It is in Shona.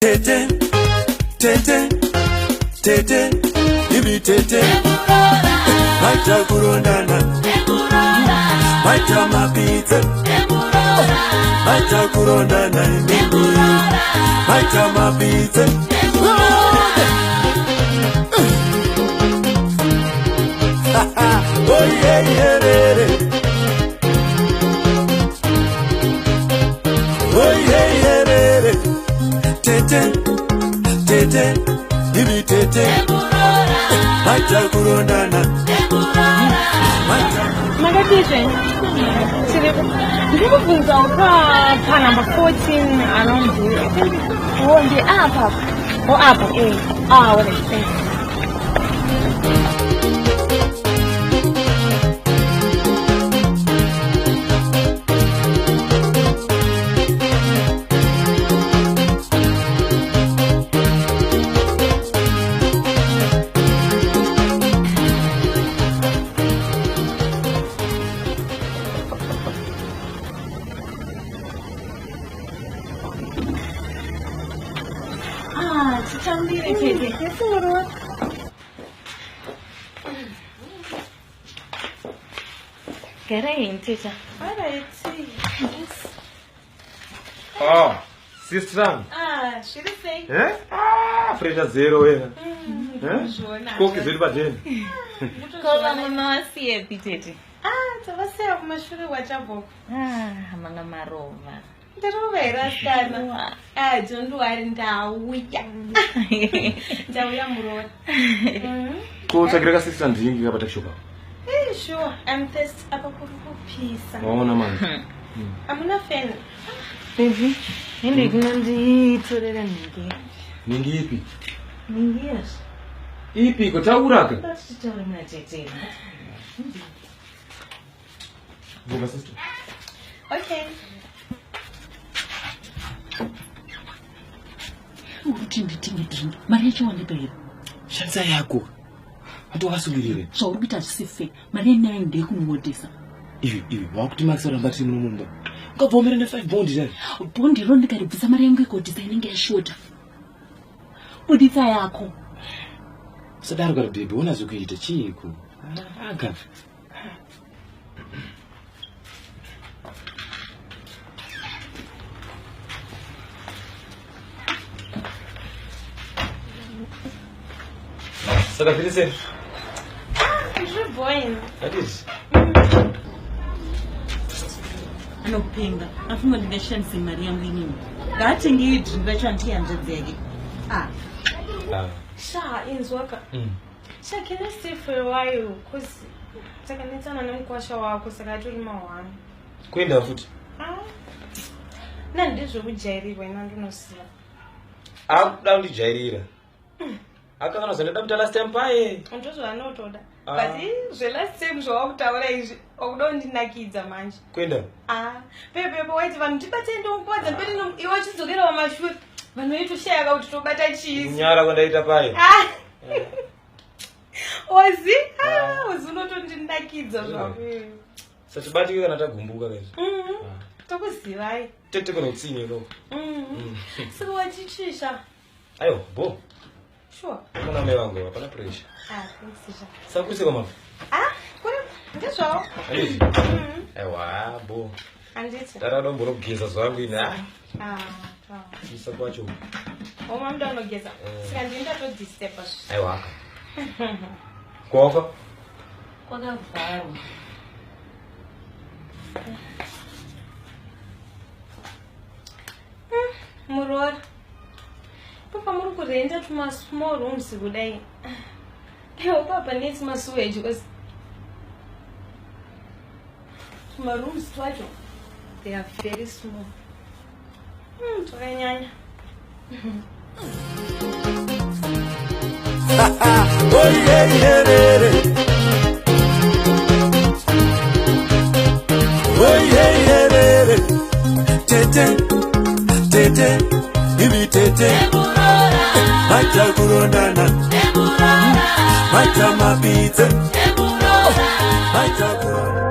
Tete, Tete, Tete, Ibi Tete, Maita Kurondana, Maita Mapita, Maita Kurondana, Maita Mapita. Oh yeah, yeah, yeah. Oh yeah, yeah, yeah. Tete, Tete, Ibi Tete, Maita Kurondana, Magazine. People think of number 14 around here. I think it won't be up. Or up, what I think. Tete. Get in, Tete. Alright. Oh, sister. She the same. Freja zero, Qual que veio batendo? Kola mama wasiye Tete. Tavasea kumashuri wachabo. Manga marova. Ndarovera sana. Jondu ari ndauya. Ndauya muroora. Kutsvakira sister ndingi kapata kushuka. Sure. I'm thirsty apa kurikupisa. Waona manje. Amuna fan. Baby, hindi kunonditorera ningi. Ningi ipi? Ningi yes. Ipi kotauraka? Tachitaura muna Tete. Vuka sister. Okay. Ukuthi ndithenge mari yacho wandibheka. Shanza yako. Hati wakasungirire. Zvauri kuita zvisife. Mari yenayo ndeyekumungodesa. Ivi wakuti Max aramba tiri munomumba. Ungabvomera ne5 bondi dai. Bondi ro ndikaribvisa mari yangu ikodisa inenge yashota. Buditsa yako. Sadaro kana baby unazokuita chiko. Aga. Saka vile sasa. You're boring. That is. Anopinga. Afunga ndingashandise mari yangu inini. Ngaatenge idringa chandiyanzedzeke. Sha, inzwaka. Sha, can I stay for a while? Because takanetsana nemkwasha wako saka turi mawani. Kuenda futi. Ndizvokujairira ina ndinosiya. Akuda kundijairira. Akana zvandaida kuita last time paye. Ndozvanotoda. But zvelast time zvawakutaura izvi okuda kundinakidza manje. Kuenda. Pepe waiti vanhu tibate ndomukwadza mberi iwe wachidzokera pamashure. Vanhu veitoshayaka kuti tobata chiisi. Kunyara kwandaita paye. Ozi? Ozi unotondinakidza zvako. Satibatike kana tagumbuka kaizvi. Tokuzivai. Tete kana utsinye lo. Saka wachichisha. Ayo, bo. Sure. Kuna mai vangu hapana pressure. Thanks. Sakurise kwa mama. Kuri ndizvo. Aiwa, bo. Anditi. Tarado mboro kugeza zvangu ina. Isa kwacho. Oma mndu anogeza. Saka ndinda to disturb. Aiwa. Kwafa? Kwakavharwa. Muroora. Papa muri kurenda tuma small rooms kudai. Papa needs my sewage because my rooms twacho they are very small. Tukanyanya. Oh yeah, yeah, yeah. Oh yeah, yeah, yeah. Tete, Tete, Ibi Tete. Maita Kurondana, Maita Mapita, Maita Kurondana.